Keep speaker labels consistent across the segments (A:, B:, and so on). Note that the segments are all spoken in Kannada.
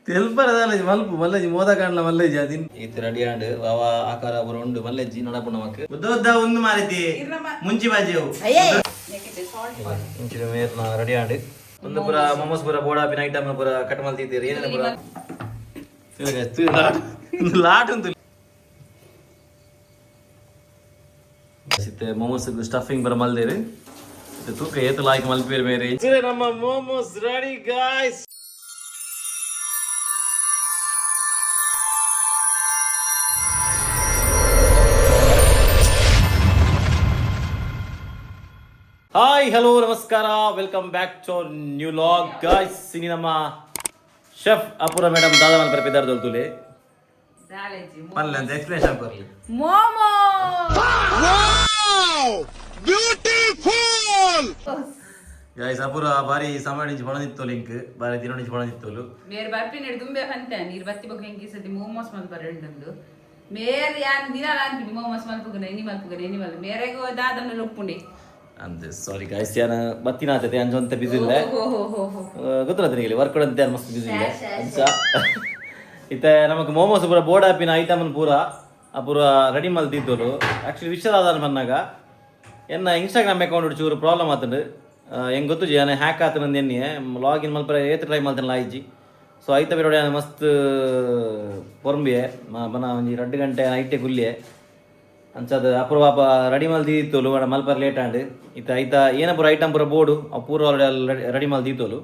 A: తెల్పరదాలి మలుపు మల్లెజి మోదకాండ్ల మల్లెజి అది ఇది రెడీ అండ్ వావ ఆకార రెండు మల్లెజి నడపు నమకు ఉద్ద ఉంది మారితి ముంచి బాజేవు ಇಂಚಿನ ಮೇರ್ನ ರೆಡಿ ಆಂಡ್ ಒಂದು ಪುರ ಮೊಮೋಸ್ ಪುರ ಬೋಡಾಪಿನ ಐಟಮ್ ಪುರ ಕಟ್ ಮಲ್ತಿದ್ದೀರಿ ಏನೇನು ಪುರ ಲಾಟ್ ಉಂಟು ಸಿತ್ತೆ ಮೊಮೋಸ್ ಸ್ಟಫಿಂಗ್ ಪುರ ಮಲ್ದೇರಿ ತೂಕ ಏತು ಲಾಯ್ಕ್ ಮಲ್ಪೇರಿ ಮೇರೆ ನಮ್ಮ momos ready guys. Hi hello ನಮಸ್ಕಾರ, welcome back to new log guys. ಇನಿ ನಮ್ಮ ಶೆಫ್ ಅಪೂರ ಮೇಡಮ್ ದಾದಾ ಮಲ್ ಪ್ರಪಿದಾರ್ ದೊಲ್ತುಲೆ ಅಂತ explanation ಕೊರ್ಲಿ
B: momo
C: wow beautiful
A: guys ಅಪೂರ ಬಾರಿ ಸಮಾಡಿಂಚಿ ಬಣದಿತ್ತು ಲಿಂಕ್ ಬಾರಿ ತಿನ್ನೋಣಿಂಚಿ ಬಣದಿತ್ತೋಲು
B: ಮೇರ್ ಬರ್ಪಿ ನೆಡ್ ದುಂಬೆ ಕಂತ ನೀರ್ ಬತ್ತಿ ಬಗ್ ಹೆಂಗಿ ಸದಿ ಮೋಮೋಸ್ ಮಲ್ ಬರೆಂಡು ಮೇರ್ ಯಾನ್ ದಿನ ಲಾಂತಿ ಮೋಮೋಸ್ ಮಲ್ ಪುಗನೆ ಎನಿ ಮಲ್ ಮೇರೆಗೋ ದಾದನ ಲೊಪ್ಪುಂಡಿ
A: ಅಂತೆ. ಸಾರಿ ಗಾಯ್ಸ್, ಯಾನ ಬತ್ತಿನ ಆತತೆ ಅಂಜೊಂತ ಬಿಸಿ ಇಲ್ಲ ಗೊತ್ತಿಲ್ಲ ನಿಮಗೆ ವರ್ಕ್ ಕೊಡಂತೆ ಮಸ್ತ್ ಬಿಸಿ ಇಲ್ಲ ಅಂಚ ಇತ್ತೆ ನಮಕ್ ಮೋಮೋಸ್ ಪೂರ ಬೋರ್ಡ್ ಆಪಿನ ಐಟಮ್ ಪೂರ ಪೂರ ರೆಡಿ ಮಲ್ತಿದ್ದೋರು. ಆ್ಯಕ್ಚುಲಿ ವಿಷಯದಾದ ಮನ್ನಾಗ ಎನ್ನ ಇನ್ಸ್ಟಾಗ್ರಾಮ್ ಅಕೌಂಟ್ ಚೂರು ಪ್ರಾಬ್ಲಮ್ ಆತಂಡು ಹೆಂಗೆ ಗೊತ್ತು ಜಿ ನಾನು ಹ್ಯಾಕ್ ಆತನಂದು ಎನ್ನಿ ಲಾಗಿನ್ ಮಲ್ಪರ ಏತ್ ಟ್ರೈ ಮಾಡ್ತಾನಲ್ಲ ಆಯ್ಜಿ. ಸೊ ಐತ ಬಿರೋಡೆ ಮಸ್ತ್ ಪೊರ್ಂಬಿಯೆ ಬನ ಒಂಜಿ 2 ಗಂಟೆ ನೈಟೆ ಕುಲ್ಲಿಯೆ ಅಂಚದ ಅಪೂರ್ವ ರೆಡಿ ಮಲ್ ದೀತೋಲು ಮಲ್ಪರ್ ಲೇಟ್ ಆಂಡ್ ಇತ್ತ ಐತ ಏನ ಪೂರ ಐಟಮ್ ಪೂರ ಬೋರ್ಡು ಅಪೂರ್ವ ರೆಡಿ ಮಲ್ ದೀತೋಲು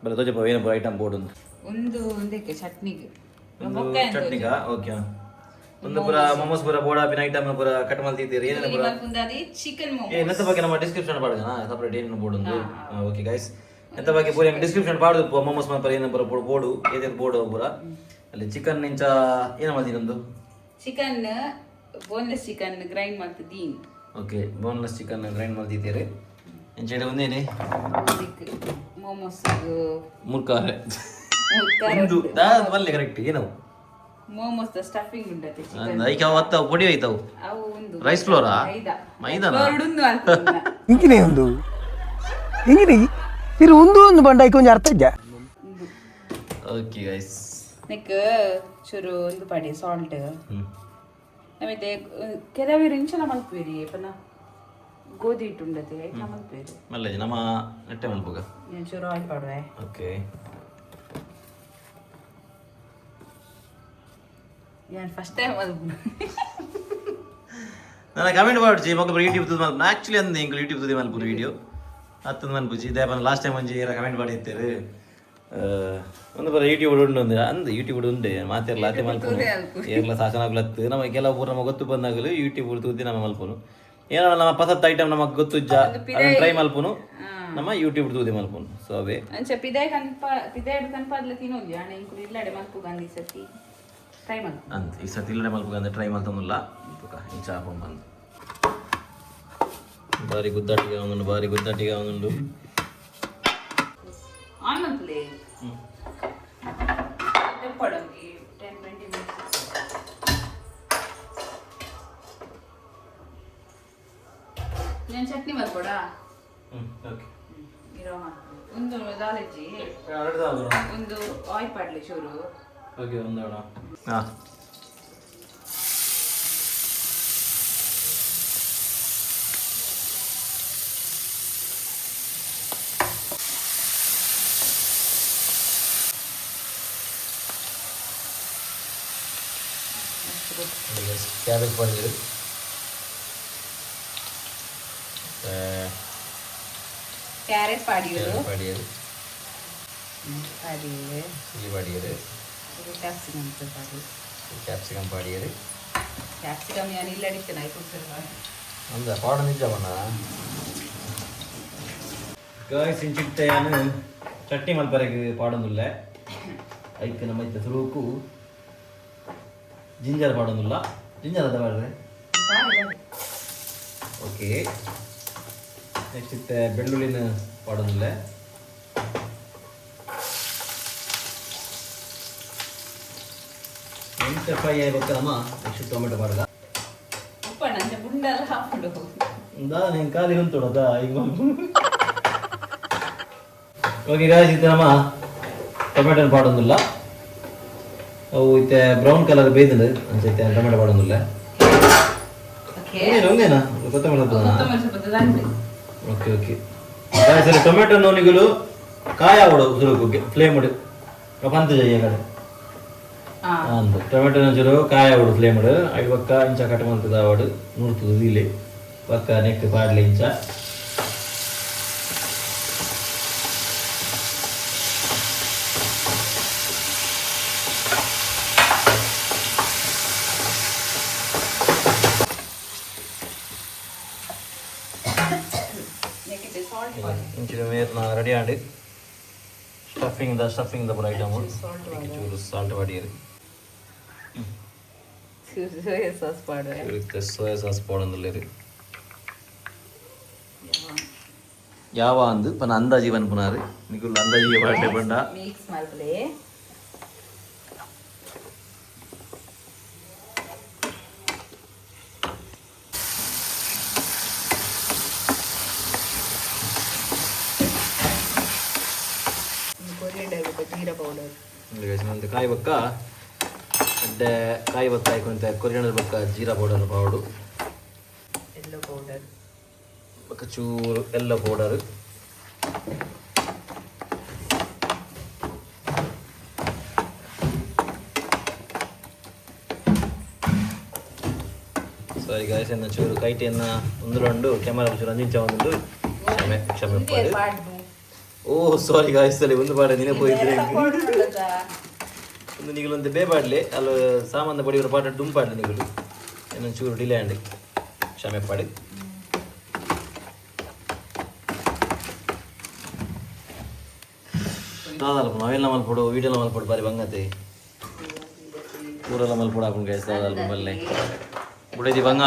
A: ಬಲ್ಲ ತೋಜಪ್ಪ ಏನ ಪೂರ ಐಟಮ್ ಬೋರ್ಡ್
B: ಒಂದು ಒಂದಕ್ಕೆ ಚಟ್ನಿಗೆ
A: ಚಟ್ನಿಗ ಓಕೆ ಒಂದು ಪೂರ ಮೊಮೋಸ್ ಪೂರ ಬೋರ್ಡ್ ಆಪಿನ ಐಟಮ್ ಪೂರ ಕಟ್ ಮಲ್ ದೀತೀರಿ ಏನೇನು ಪೂರ
B: ಚಿಕನ್ ಮೊಮೋಸ್
A: ಎಂತ ಬಗ್ಗೆ ನಮ್ಮ ಡಿಸ್ಕ್ರಿಪ್ಷನ್ ಪಾಡ್ಗನಾ ಸಪರೇಟ್ ಏನೇನು ಬೋರ್ಡ್ ಒಂದು ಓಕೆ ಗೈಸ್ ಎಂತ ಬಗ್ಗೆ ಪೂರ ಡಿಸ್ಕ್ರಿಪ್ಷನ್ ಪಾಡ್ದು ಮೊಮೋಸ್ ಮಲ್ಪರ ಏನ ಪೂರ ಬೋರ್ಡು ಏನೇನು ಬೋರ್ಡು ಪೂರ ಅಲ್ಲಿ ಚಿಕನ್ ಇಂಚ ಏನ ಮಲ್ದಿನೊಂದು
B: ಚಿಕನ್ ಬೋನ್ಲೆಸ್ ಚಿಕನ್ ಗ್ರೈಂಡ್ ಮಾಡ್ತಿದ್ದೀನಿ.
A: ಓಕೆ ಬೋನ್ಲೆಸ್ ಚಿಕನ್ ಗ್ರೈಂಡ್ ಮಾಡ್ತಿದ್ದೀರಿ ಎಂಚೆಡೆ ಒಂದೇನೆ
B: ಮೋಮೋಸ್
A: ಮುರ್ಕಾರೆ ಒಂದು ದಾದ ಬಲ್ಲೆ ಕರೆಕ್ಟ್ ಏನವು
B: ಮೋಮೋಸ್ ಸ್ಟಫಿಂಗ್ ಉಂಟತೆ
A: ಐಕ ಅವತ್ತ ಪೊಡಿ ಐತವು
B: ಅವು ಒಂದು
A: ರೈಸ್ ಫ್ಲೋರಾ ಮೈದಾನ
B: ಹೊರಡುಂದು ಅಂತ
D: ಇಂಕಿನೇ ಒಂದು ಇಂಕಿನೇ ಇರು ಒಂದು ಬಂಡಾಯ್ಕ ಒಂದು ಅರ್ಥ ಇದ್ದ.
A: ಓಕೆ ಗೈಸ್
B: ನೆಕ್ ಚೂರು ಒಂದು ಪಡಿ ಸಾಲ್ಟ್ ಆಮೇಲೆ ಕೆಲವರು ಇಂಚಲ ಮಲ್ಪೇರಿ ಪನ ಗೋಧಿ ಹಿಟ್ಟು ಉಂಡತೆ ಐಟ್ಲ ಮಲ್ಪೇರಿ
A: ಮಲ್ಲೆ ನಮ್ಮ ನೆಟ್ಟೆ ಮಲ್ಪುಗ
B: ನಾನು ಚೂರು ಆಯಿಲ್ ಪಾಡುವೆ.
A: ಓಕೆ
B: ನಾನು ಫಸ್ಟ್ ಟೈಮ್ ಮಲ್ಪು
A: ನಾನು ಕಮೆಂಟ್ ಮಾಡ್ಸಿ ಮಗ ಯೂಟ್ಯೂಬ್ ತುದಿ ಮಲ್ಪ ಆ್ಯಕ್ಚುಲಿ ಅಂದ ಇಂಕ ಯೂಟ್ಯೂಬ್ ತುದಿ ಮಲ್ಪುದು ವೀಡಿಯೋ ಹತ್ತದ ಮಲ್ಪುಜಿ ಇದೇ ಲಾಸ್ಟ್ ಟೈಮ್ ಒಂಜಿ ಏರ ಕಮೆಂಟ್ ಮಾಡಿರ್ತೇವೆ ಒಂದು ಬರ ಯೂಟ್ಯೂಬ್ ಉಂಡು ಅಂದು ಯೂಟ್ಯೂಬ್ ಉಂಡೆ ಮಾತಿರಲ್ಲ ಅದೇ ಮಲ್ಪನು ಏರ್ಲ ಸಾಚನಾಗ್ಲತ್ತು ನಮಗೆ ಕೆಲವು ಪೂರ ನಮಗೆ ಗೊತ್ತು ಬಂದಾಗಲು ಯೂಟ್ಯೂಬ್ ತೂತಿ ನಮ್ಮ ಮಲ್ಪನು ಏನೋ ನಮ್ಮ ಪಸತ್ ಐಟಮ್ ನಮಗೆ ಗೊತ್ತುಜ್ಜ ಅದನ್ನು ಟ್ರೈ ಮಲ್ಪನು ನಮ್ಮ ಯೂಟ್ಯೂಬ್ ತೂತಿ ಮಲ್ಪನು ಸೊ ಅವೇ
B: ಅಂಚ ಪಿದಾಯ್ ಕನ್ಪಾದ್ಲ ತಿನ್ನೋದು ಅಣ್ಣ ಇಂಕು ಇಲ್ಲಡೆ ಮಲ್ಪು ಗಾಂಧಿ ಸತಿ ಟ್ರೈ ಮಲ್ಪು
A: ಅಂತ ಈ ಸತಿ ಇಲ್ಲಡೆ ಮಲ್ಪು ಅಂದ್ರೆ ಟ್ರೈ ಮಲ್ತಂದಿಲ್ಲ ಇಂಚ ಹಾಕೊಂಡು ಬಂದು ಭಾರಿ ಗುದ್ದಾಟಿಗೆ ಅವನುಂಡು
B: ಆನ್ ಮಂತ್ಲಿ ತೆಪ್ಪಡಂಗಿ 10-20 minutes ನಾನು ಚಟ್ನಿ ಮಾಡ್ಕೊಡಾ
A: ಓಕೆ
B: ಇರೋ ಒಂದು ದಾಲಜ್ಜಿ ಒಂದು ಆಯಿಲ್ ಪಾಡ್ಲಿ ಚೂರು
A: ಓಕೆ ಒಂದು ಹಾಂ ಕ್ಯಾಬೇಜ್ ಪನ್ನೀರು
B: ಕ್ಯಾರೆಟ್ ಪಾಡಿಯರು
A: ಪಡಿಯರು
B: ಪಾಡಿಯರು
A: ಚಿಲ್ಲಿ ಪಡಿಯರು ಕ್ಯಾಪ್ಸಿಕಮ್ ಪಡಿಯರು
B: ಕ್ಯಾಪ್ಸಿಕಮ್ ನಾನು ಇಲ್ಲ ಅಡಿಸ್ತೇನೆ ಆಯ್ತು
A: ಅಂದ ಪಾಡ ನಿಜ ಬಣ್ಣ ಗಾಯ್ಸ್ ಇಂಚಿಟ್ಟೆಯನ್ನು ಚಟ್ನಿ ಮಲ್ಪರೆಗೆ ಪಾಡೊಂದಿಲ್ಲ ಐಕ್ ನಮ್ಮ ಇತ್ತ ಸುರುಕು ಜಿಂಜರ್ ಪಾಡೊಂದಿಲ್ಲ ಜಿಂಜರ್ ಅದ ಮಾಡ್ರೆ ಓಕೆ ನೆಕ್ಸ್ಟ್ ಇತ್ತೆ ಬೆಳ್ಳುಳ್ಳಿನ ಪಾಡೊಂದಿಲ್ಲ ಮೆಂತೆ ಫ್ರೈ ಆಗ್ಬೇಕಮ್ಮ ನೆಕ್ಸ್ಟ್ ಟೊಮೆಟೊ ಪಾಡದ
B: ಉಪ್ಪ ನಂಗೆ ಬುಂಡೆಲ್ಲ ಹಾಕೊಂಡು
A: ದಾ ನೀನು ಖಾಲಿ ಹೊಂತೋಡದ ಈಗ ಓಕೆ ಗಾಯ್ಸ್ ಇದು ನಮ್ಮ ಟೊಮೆಟೊ ಪಾಡೊಂದಿಲ್ಲ ಅವು ಇತ್ತೆ ಬ್ರೌನ್ ಕಲರ್ ಬೇಯ್ತದೆ ಅನ್ಸೈತೆ ಟೊಮೆಟೊ ಮಾಡೋದಿಲ್ಲ ಒಂದೇನಾ ಕೊತ್ತಂಬರಿ ಓಕೆ ಓಕೆ ಸರಿ ಟೊಮೆಟೊ ನೋನಿಗಳು ಕಾಯಾವಡು ಸುರುಕು ಫ್ಲೇಮ್ ಉಡು ಪಂತ ಜಯ್ಯ ಕಡೆ ಅಂದು ಟೊಮೆಟೊ ಚೂರು ಕಾಯಾವಡು ಫ್ಲೇಮ್ ಉಡು ಅಡಿ ಪಕ್ಕ ಇಂಚ ಕಟ್ ಮಾಡ್ತದ ಆವಡು ನೋಡ್ತದೆ ಇಲ್ಲಿ ಪಕ್ಕ ನೆಕ್ ಪಾಡ್ಲಿ ಇಂಚ ಇಂಚಿನ ಮೇರ್ನ ರೆಡಿ ಆಡಿ ಸ್ಟಫಿಂಗ್ ದ ಐಟಮ್ ಚೂರು ಸಾಲ್ಟ್ ಪಾಡಿಯರು ಸೋಯಾ ಸಾಸ್ ಪಾಡೊಂದುಲ್ಲೆರ್ ಯಾವ ಅಂದು ಪನ ಅಂದಾಜಿ ಪನ್ಪುನಾರು ನಿಗುಲ್ ಅಂದಾಜಿಗೆ ಪಾಡ್ಲೆ ಬಂಡ
B: ಮಿಕ್ಸ್ ಮಾಡ್ಲಿ ಜೀರಾ ಪೌಡರ್
A: ಕಾಯಿ ಬಕ್ಕ ಅಡ್ಡೆ ಕಾಯಿ ಬಕ್ಕ ಹಾಕೊಂತ ಕೊರಿಯಂಡರ್ ಬಕ್ಕ ಜೀರಾ ಪೌಡರ್ ಪಾವಡು
B: ಎಲ್ಲೋ ಪೌಡರ್
A: ಬಕ್ಕ ಚೂರು ಎಲ್ಲೋ ಪೌಡರ್ ಸಾರಿ ಗಾಯ್ಸ್ ಎನ್ನ ಚೂರು ಕೈಟಿಯನ್ನ ಒಂದುಂಡು ಕ್ಯಾಮರಾ ಚೂರು ಅಂಜಿಂಚ ಒಂದು ಕ್ಷಮೆ ಪಡು ಓ ಸಾರಿ ಗಾಯ್ಸ್ ಅಲ್ಲಿ ಒಂದು ಪಾಡ ನೆನಪು ಹೋಯ್ತು ಒಂದು ನಿಗಲೊಂದು ಬೇಬಾಡ್ಲಿ ಅಲ್ಲಿ ಸಾಮಾನ್ಯ ಪಡಿಯೋರ ಪಾಟ ಡುಂಪಾಡ್ಲಿ ನಿಗಲು ಇನ್ನೊಂದು ಚೂರು ಡಿಲೇ ಅಂಡಿ ಕ್ಷಮೆ ಪಾಡಿ ದಾದಲ್ಪ ನಾವೆಲ್ಲ ಮಲ್ಪಡು ವೀಡಿಯೋಲ್ಲ ಮಲ್ಪಡು ಬಾರಿ ಬಂಗತೆ ಊರೆಲ್ಲ ಮಲ್ಪಡು ಹಾಕೊಂಡು ಗಾಯ್ಸ್ ದಾದಲ್ಪ ಮಲ್ಲೆ ಬುಡದಿ ಬಂಗ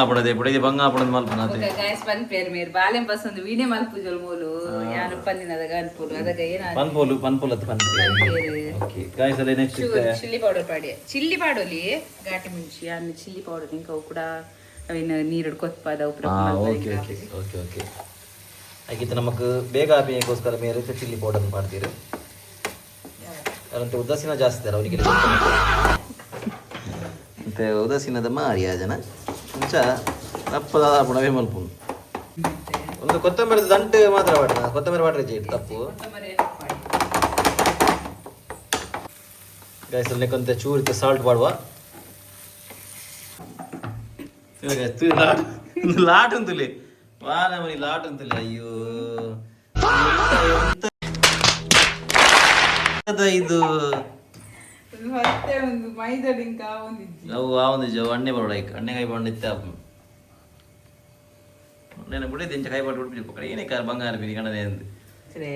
A: ಆಪಡೋದು ಮಲ್ಪನಾತೆ
B: ಗಾಯ್ಸ್ ಪನ್ ಪೇರ್ ಮೇರ್ ಬಾಲೆಂ ಪಸಂದು ವೀಡಿಯೋ ಮಲ್ಪುಜಲ್ ಮೂಲು ಯಾನು ಪನ್ನಿನದ ಗನ್ಪುಲು ಅದಗ ಏನ
A: ಪನ್ಪೋಲು ಅತ್ ಓಕೆ ಗಾಯ್ಸ್ ಅಲ್ಲಿ ನೆಕ್ಸ್ಟ್
B: ಚಿಲ್ಲಿ ಪೌಡರ್ ಪಾಡಿ ಚಿಲ್ಲಿ ಪಾಡೋಲಿ ಘಾಟಿ ಮೆಣಸಿ ಅನ್ನ ಚಿಲ್ಲಿ ಪೌಡರ್ ಇಂಕ ಕೂಡ ಅವಿನ ನೀರು ಕೊತ್ಪಾದ ಉಪ್ರ
A: ಓಕೆ ಓಕೆ ಓಕೆ ಓಕೆ ಹಾಗಿತ್ತು ನಮಕ್ ಬೇಗ ಆಪಿಗೋಸ್ಕರ ಮೇರೆ ಚಿಲ್ಲಿ ಪೌಡರ್ ಮಾಡ್ತೀರಿ ಅದಂತೆ ಉದಾಸೀನ ಜಾಸ್ತಿ ಅವರಿಗೆ ಮತ್ತೆ ಉದಾಸೀನದ ಮಾರಿ ಆ ಜನ ಮುಂಚ ತಪ್ಪದಾದ ಪುಣವೇ ಮಲ್ಪುಂಡು ಒಂದು ಕೊತ್ತಂಬರಿ ದಂಟು ಮಾತ್ರ ವಾಟ ಕೊತ್ತಂಬರಿ ವಾಟ್ರೆ ಚೇಟ್ ತಪ್ಪು ಗಾಯ್ಸಲ್ಲಿ ಕೊಂತ ಚೂರಿತ ಸಾಲ್ಟ್ ಮಾಡುವ ಲಾಟ್ ಅಂತಲಿ ವಾರ ಮನಿ ಲಾಟ್ ಅಂತಲಿ ಅಯ್ಯೋ ಇದು
B: ಮತ್ತೆ ಒಂದು ಮೈದಾ ಡಿಂಕ ಒಂದಿಜ್ಜಿ
A: ಅವು ಆ ಒಂದು ಅಣ್ಣೆ ಬರೋಡ ಅಣ್ಣೆ ಕೈ ಬಂದಿತ್ತೆ నేను కూడా దించ కై పట్టు పిలి పక్కన ఏనే కార్ బంగారు పిలి కన్నదే అంది
B: సరే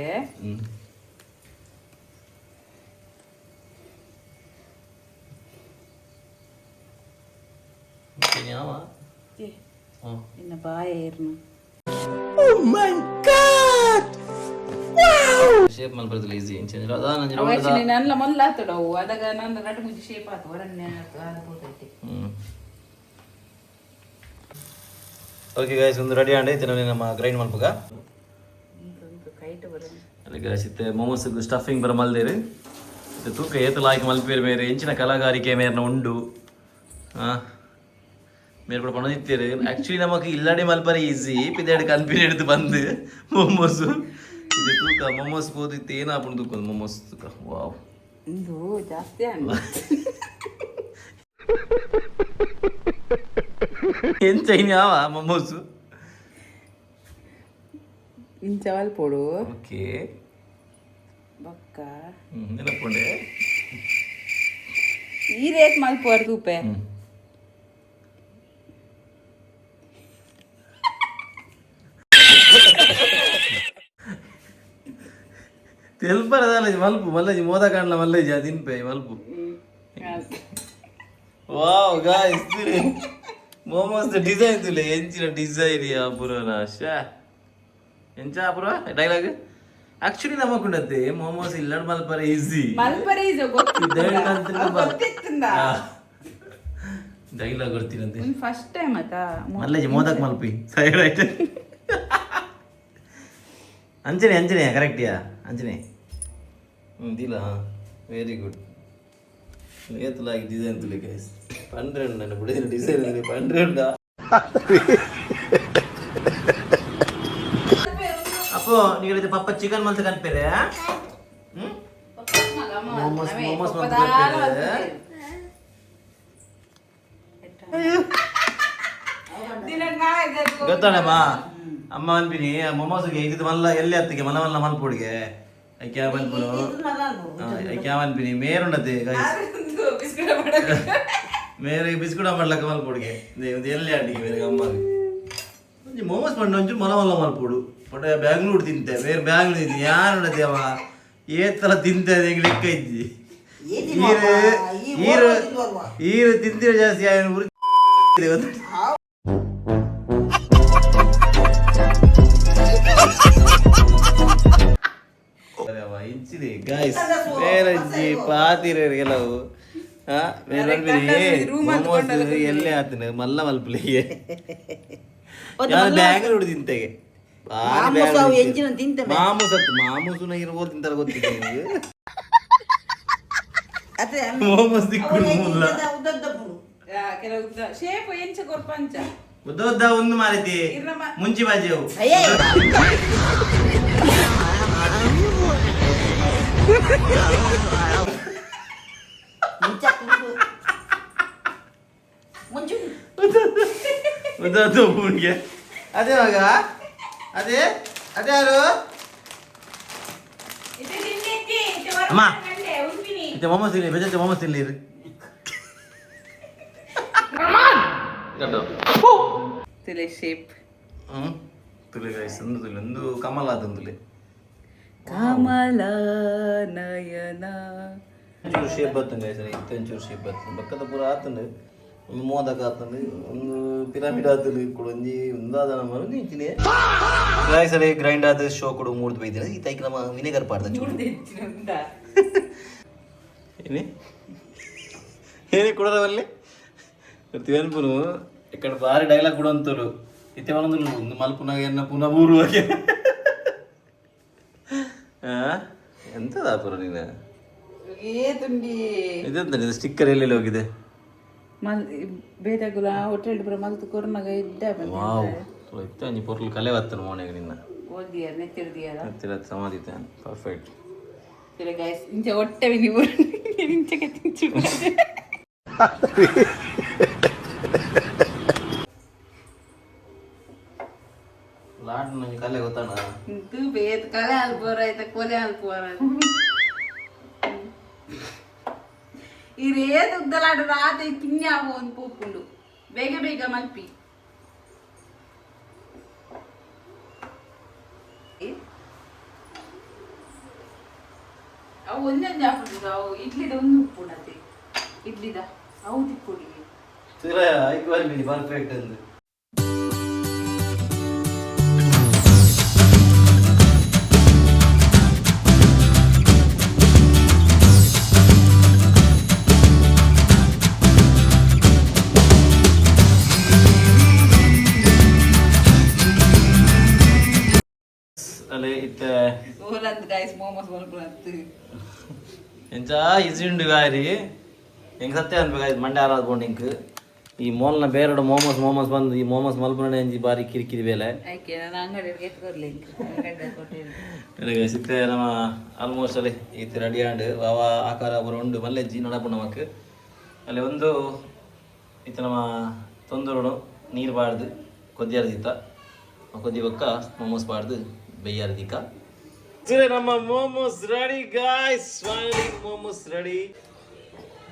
A: తినావా
B: ఇన్న బాయేర్ను
D: ಓ ಮೈ ಗಾಡ್ ವಾವ್
A: ಶೇಪ್ ಮಲ್ ಬರ್ತಲ್ಲ ಈಜಿ ಚೇಂಜ್ ಅದ ನಂಜಿ
B: ಅವಶ್ಯ ನನ್ನ ಮಲ್ಲಾತಡವು ಅದಾಗ ನನ್ನ ರಟ್ಟು ಮುಜಿ ಶೇಪ್ ಆತು ವರನ್ನೆ ಅದು ಹೋತೈತಿ
A: ಓಕೆ ಗೈಸ್ ಒಂದು ರೆಡಿ ಆಂಡೆ ತಿನ್ನ ನಮ್ಮ ಗ್ರೈಂಡ್ ಮಲ್ಪಗ
B: ಕೈಟ್ ಬರಲ್ಲ
A: ಅಲ್ಲಿ ಗೈಸ್ ಇತ್ತೆ ಮೊಮೋಸ್ ಸ್ಟಫಿಂಗ್ ಬರ ಮಲ್ದೇರಿ ಇತ್ತೆ ತೂಕ ಏತ ಲಾಯ್ಕ್ ಮಲ್ಪೇರು ಮೇರೆ ಎಂಚಿನ ಕಲಾಗಾರಿಕೆ ಮೇರ್ನ ಉಂಡು ಮೇರೆ ಕೂಡ ಪಣದಿತ್ತೀರಿ ಆಕ್ಚುಲಿ ನಮಗೆ ಇಲ್ಲಡೆ ಮಲ್ಪರೆ ಈಸಿ ಪಿದೇಡ್ ಕನ್ಫಿನ್ ಹಿಡಿದು ಬಂದು ಮೊಮೋಸ್ ಇದು ತೂಕ ಮೊಮೋಸ್ ಹೋದಿತ್ತು ಏನಾಪುಂಡು ತೂಕ ಮೊಮೋಸ್ ತೂಕ ವಾವ್
B: ಇದು ಜಾಸ್ತಿ ಅಣ್ಣ
A: ಎಂಚ ಇನ್ಯಾವ ಮೊಮೋಸು
B: ಇಂಚವಲ್ ಪೊಡು
A: ಓಕೆ
B: ಬೊಕ್ಕ
A: ನೆನಪುಂಡೆ
B: ಈ ರೇಟ್ ಮಲ್ಪುವರ್ ತೂಪೆ
A: తెల్పరదాల మలుపు మల్లజి మోదకాండ్ల మల్లజి అది తినిపే మలుపు వావ్ గాయ్స్ మోమోస్ డిజైన్ ತುಲೆ ಎಂಚಿನ ಡಿಸೈನ್ ಯಾ ಪುರನ ಶಾ ಎಂಚ ಪುರ ಡೈಲಾಗ್ ಆಕ್ಚುಲಿ ನಮಕುಂಡತೆ ಮೋಮೋಸ್ ಇಲ್ಲಡ್ ಮಲ್ಪರೆ ಈಜಿ ಡೈಲಾಗ್ ಗೊತ್ತಿರಂತೆ
B: ಫಸ್ಟ್ ಟೈಮ್ ಆತಾ
A: ಮಲ್ಲಜಿ ಮೋದಕ್ ಮಲ್ಪಿ ಸೈಡ್ ಐಟ್ ಅಂಚನೆ ಕರೆಕ್ಟ್ ಯಾ ಅಂಚನೆ ದಿಲ್ಲ ವೆರಿ ಗುಡ್ ಏತಲಾಗಿ ಡಿಸೈನ್ ತುಲಿ ಗೈಸ್ 12 ನನ್ನ ಬಿಡಿದ ಡಿಸೈನ್ ಇದೆ 12 ಅಪ್ಪೋ ನೀಗಳಿದೆ ಪಪ್ಪ ಚಿಕನ್ ಮಲ್ತ ಕನ್ಪೇರೆ ಮೊಮೋಸ್ ಮಲ್ತ ಕನ್ಪೇರೆ ಗೊತ್ತಾಣಮ್ಮ ಅಮ್ಮ ಅನ್ಪಿನಿ ಮೊಮೋಸ್ಗೆ ಇದು ಮಲ್ಲ ಎಲ್ಲಿ ಹತ್ತಿಗೆ ಮಲ್ಲ ಮಲ್ಲ ಮಲ್ಪುಡಿಗೆ ಐಕ್ಯಾ ಮಲ್ಪುಡು ಐಕ್ಯಾ ಅನ್ಪಿನಿ ಮೇರುಂಡತೆ ಮೇರೆ ಬಿಸ್ಕುಟ ಮಾಡ್ಲಕ್ಕ ಮಲ್ಪುಡಿಗೆ ಎಲ್ಲಿ ಆಡಿಗೆ ಬೇರೆ ಅಮ್ಮಗೆ ಒಂಚು ಮೊಮೋಸ್ ಪಂಡ ಒಂಚು ಮಲ ಮಲ್ಲ ಮಲ್ಪುಡು ಪಟ ಬ್ಯಾಂಗ್ಳೂರು ತಿಂತೆ ಬೇರೆ ಬ್ಯಾಂಗ್ಳೂರು ತಿಂತೆ ಯಾರು ಉಂಡತಿ ಅವ ಏತರ ತಿಂತೆ ಲೆಕ್ಕ ಇದ್ದಿ ಈರು ತಿಂತಿರೋ ಜಾಸ್ತಿ ಇಂಚಿದೆ ಗಾಯ್ಸ್ ಬೇರೆ ಪಾತಿರ ಕೆಲವು ಎಲ್ಲೇ ಆತನ ಮಲ್ಲ ಮಲ್ಪಲಿಗೆ ಬ್ಯಾಂಗ್ಳೂರು ತಿಂತೆಗೆ ಮಾಮೂಸುನ ಇರ್ಬೋದು ತಿಂತಾರ ಗೊತ್ತಿದೆ ನಿಮ್ಗೆ ಮೊಮೋಸ್ ದಿಕ್ಕುಲ್ಲ ಉದ್ದ ಒಂದು ಮಾರೈತಿ ಮುಂಚಿ ಬಾಜಿ ಅವು ಅದೇ ಮಗ ಅದೇ ಅದೇ ಯಾರು ಅಮ್ಮ ಮೊಮೋಸ್ ತಿನ್ನಿ ಬೆಜ ಮೊಮೋಸ್ ತಿನ್ಲಿ
B: ತುಲೆ ಶೇಪ್
A: ತುಲೆ ಗೈಸ್ ಒಂದು ತುಲೆ ಒಂದು ಕಮಲ ಅದಂತುಲೆ
B: ಕಮಲ ನಯನ
A: ಒಂಚೂರು ಶೇಪ್ ಬರ್ತಂಗೆ ಗೈಸ್ ಇಂಚೂರು ಶೇಪ್ ಬರ್ತಂಗೆ ಬಕ್ಕದ ಪೂರ ಆತಂಡು ಒಂದು ಮೋದಕ ಆತಂಡು ಒಂದು ಪಿರಮಿಡ್ ಆತಂಡು ಕೂಡ ಒಂದಾದ ನಮ್ಮ ನಿಂತಿನಿ ಗೈಸ್ ಅಲ್ಲಿ ಗ್ರೈಂಡ್ ಆದ ಶೋ ಕೊಡು ಮೂಡ್ದು ಬೈದಿನ ಈ ತೈಕ ನಮ್ಮ ವಿನೆಗರ್ ಪಾಡ್ದ ಏನಿ ಏನಿ ಕೊಡೋದಲ್ಲಿ ತಿವನ್ಪುನು ఇక్కడ భారీ డైలాగ్ కూడా అంటారు ఇతేమన్నా ఉంది మలుపునగా ఎన్న పున ఊరు ಎಂತ ದಾಪುರ ನೀನು ಇದೆಂತ ಸ್ಟಿಕ್ಕರ್ ಎಲ್ಲೆಲ್ಲಿ ಹೋಗಿದೆ
B: ಬೇದಾಗುಲ ಹೋಟೆಲ್ ಬರ ಮಲ್ತು ಕೊರ್ನಾಗ ಇದ್ದ
A: ವಾವ್ ಇತ್ತ ನೀ ಪೊರ್ಲು ಕಲೆ ಬರ್ತನ ಮೋನೆಗೆ ನಿನ್ನ
B: ಓದಿಯಾರ ನೆತ್ತಿರ್ದಿಯಾರ
A: ನೆತ್ತಿರ ಸಮಾಧಿ ಪರ್ಫೆಕ್ಟ್
B: ಸರಿ ಗೈಸ್ ಇಂಚೆ ಹೊಟ್ಟೆ ನೀವು ಇಂಚೆಗೆ ತಿಂಚು
A: ಲಾಡ್ ನನಗೆ ಕಲೆ ಗೊತ್ತಾಣ
B: ಇದು ಬೇತ್ ಕಲೆ ಅಲ್ಪೋರ ಆಯ್ತ ಕೊಲೆ ಅಲ್ಪೋರ ಈ ರೇತ್ ಉದ್ದಲಾಡು ರಾತ ಕಿನ್ಯಾವ ಒಂದು ಪೋಪುಂಡು ಬೇಗ ಬೇಗ ಮಲ್ಪಿ ಅವು ಒಂದೊಂದು ಹಾಕುದು ಅವು ಇಡ್ಲಿದ ಒಂದು ಉಪ್ಪುಣತೆ ಇಡ್ಲಿದ ಅವು ತಿಕ್ಕೊಡಿ
A: ಪರ್ಫೆಕ್ಟ್ ಅಂದು ಎಂಚ ಇಸಿಂಡು ಗಾಯರಿ ಹೆಂಗೆ ಸತ್ಯ ಅನ್ಬೇಕಾಯ್ತು ಮಂಡ್ಯ ಆರಾದ ಬೋಂಡಿಂಕ್ ಈ ಮೋಲ್ನ ಬೇರೆಡು ಮೋಮೋಸ್ ಬಂದು ಈ ಮೋಮೋಸ್ ಮಲ್ಪನೆ ಎಂಜಿ ಬಾರಿ ಕಿರಿಕಿರಿ ಬೇಲೆ ಸಿಕ್ಕ ನಮ್ಮ ಆಲ್ಮೋಸ್ಟ್ ಅಲ್ಲಿ ಈತ ರೆಡಿ ಆಂಡ್ ಅವ ಆಕಾರ ಬರೋ ಉಂಡು ಮಲ್ಲೆಜ್ಜಿ ನಡಪು ನಮಕ್ ಅಲ್ಲಿ ಒಂದು ಈತ ನಮ್ಮ ತೊಂದೂರು ನೀರು ಬಾರ್ದು ಕೊದ್ದಿಯಾರ್ದಿತ್ತ ಕೊದ್ದಿ ಬೊಕ್ಕ ಮೋಮೋಸ್ ಬಾರ್ದು ಬೆಯ್ಯಾರ್ದಿಕ್ಕ ನಮ್ಮ momos ready guys finally momos ready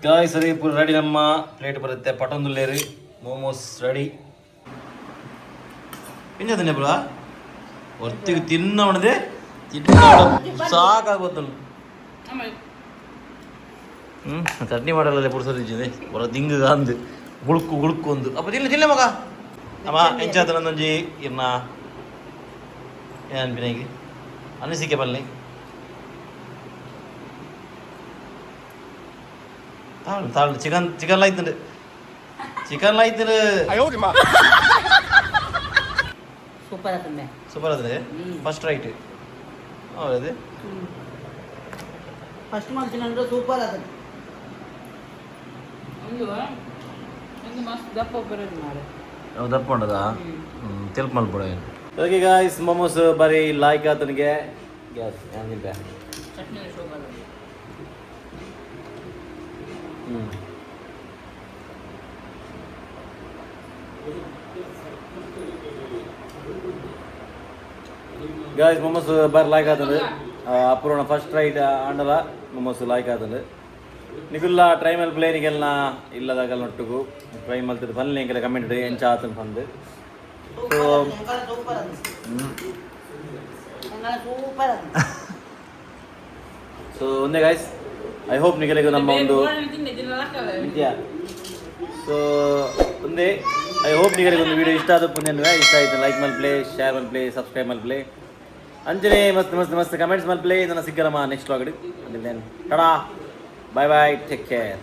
A: guys ಸರಿ ಪೂರ ರೆಡಿ ನಮ್ಮ ಪ್ಲೇಟ್ ಬರುತ್ತೆ ಪಟೊಂದುಲ್ಲೇರಿ ಮೋಮೋಸ್ ರೆಡಿ ತಿನ್ನದನ್ನೇ ಬ್ರಾ ಹೊರ್ತಿಗೆ ತಿನ್ನವಣದೆ ಸಾಕಾಗೋತನು ಚಟ್ನಿ ಮಾಡಲ್ಲ ಪುಡ್ಸೋದಿಜ್ಜಿದೆ ಹೊರ ದಿಂಗ ಅಂದು ಗುಳುಕು ಒಂದು ಅಪ್ಪ ತಿನ್ನ ಮಗ ಅಮ್ಮ ಎಂಚಾತ ನಂದೊಂಜಿ ಇರ್ನ ಏನು ಬಿನಾಗಿ ಅನಿಸಿಕೆ ಬಲ್ಲಿ ತಾಳು ಚಿಕನ್ ಆಯ್ತಂಡು ಚಿಕನ್ ಆಯ್ತಂಡು ಸೂಪರ್ ಆದ್ರೆ ಫಸ್ಟ್ ರೈಟ್ ಹೌದು
C: ಫಸ್ಟ್ ಮಾಡ್ತೀನಿ ಅಂದ್ರೆ ಸೂಪರ್ ಅದ
B: ಒಂದು ಮಸ್ತ್ ದಪ್ಪ ಬರೋದು ಮಾಡು.
A: ನಾವು ದಪ್ಪ ಉಂಟದಾ ತಿಳ್ಕ ಮಲ್ಪಡ ಓಕೆ ಗಾಯ್ಸ್ ಮೊಮೋಸ್ ಬರೀ ಲಾಯ್ಕ್ ಆತನಿಗೆ ಗ್ಯಾಸ್ ಏನಿಲ್ಲ
B: ಚಟ್ನಿ ಶೋಭಲ್ಲ.
A: ಗಾಯ್ಸ್ ಮೊಮೋಸ್ ಬರೀ ಲಾಯ್ಕ್ ಆತಂದು ಅಪೂರ್ಣ ಫಸ್ಟ್ ರೈಟ್ ಆಂಡಲ ಮೊಮೋಸ್ ಲಾಯ್ಕ್ ಆತಂದು ನಿಗುಲ್ಲ ಟ್ರೈ ಮೇಲೆ ಪ್ಲೇ ನಿಗೆಲ್ಲ ಇಲ್ಲದಾಗಲ್ಲ ನೊಟ್ಟಿಗೂ ಟ್ರೈ ಮಲ್ತಿದ್ದು ಬನ್ನಿ ನಿಂಗೆಲ್ಲ ಕಮೆಂಟ್ ಎಂಚ ಆತಂದು ಬಂದು ಸೊ ಒಂದೇ ಗಾಯ್ಸ್ ಐ ಹೋಪ್ ನಿಗೆಲ್ಲ ನಮ್ಮ ಒಂದು ಸೊ ಒಂದೇ ಐ ಹೋಪ್ ನಿಮಗೆ ಒಂದು ವಿಡಿಯೋ ಇಷ್ಟ ಆದ ಪುಣ್ಯ ಇಷ್ಟ ಆಯಿತು ಲೈಕ್ ಮೇಲೆ ಪ್ಲೇ ಶೇರ್ ಮೇಲೆ ಪ್ಲೇ ಸಬ್ಸ್ಕ್ರೈಬ್ ಮೇಲೆ ಪ್ಲೇ ಅಂಜನೇ ಮಸ್ತ್ ಮಸ್ತ್ ಮಸ್ತ್ ಕಮೆಂಟ್ಸ್ ಮೇಲೆ ಪ್ಲೇ ಇದನ್ನು ಸಿಕ್ಕರಮ್ಮ ನೆಕ್ಸ್ಟ್ ವ್ಲಾಗ್ ಟಡಾ ಬಾಯ್ ಬಾಯ್ ಟೇಕ್ ಕೇರ್